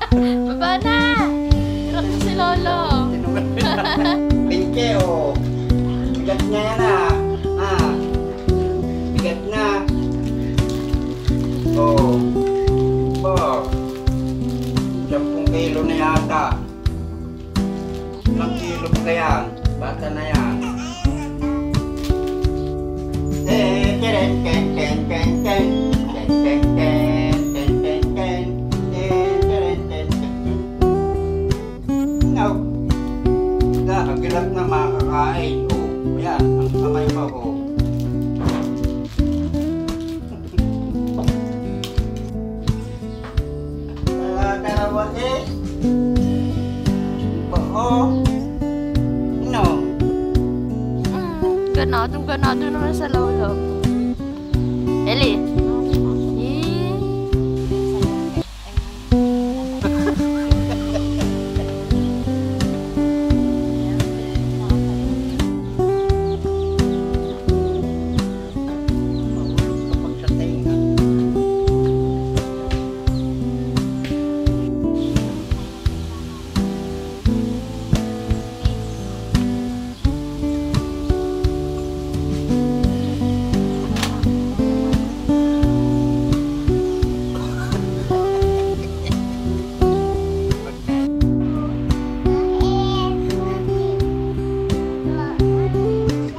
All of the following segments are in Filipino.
Baba na! Hirap na si Lolo. Pinke, oh. Bigat na yan, ah. Ah. Bigat na. Oh. Oh. 10 kilo na yata. Ilang kilo pa yan? Bata na yan. Ken, ken, ken, ken, ken. Ken, ken, ken. Ken, ken, ken. Ken, ken, ken. No. Hirap na makakain. Oh, yan. Ang kamay mo, oh. Dalawa eh. Oo. No. Ganado naman sa Lolo. Eli. Kapag sa tenga.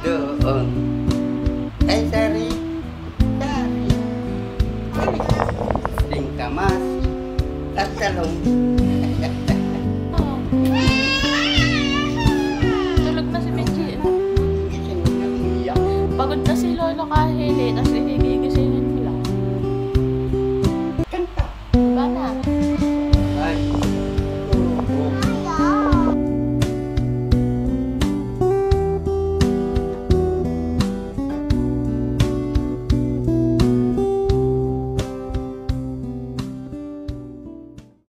Doon. Eh, sorry. Sorry. Sorry. Sing kamas. At talong.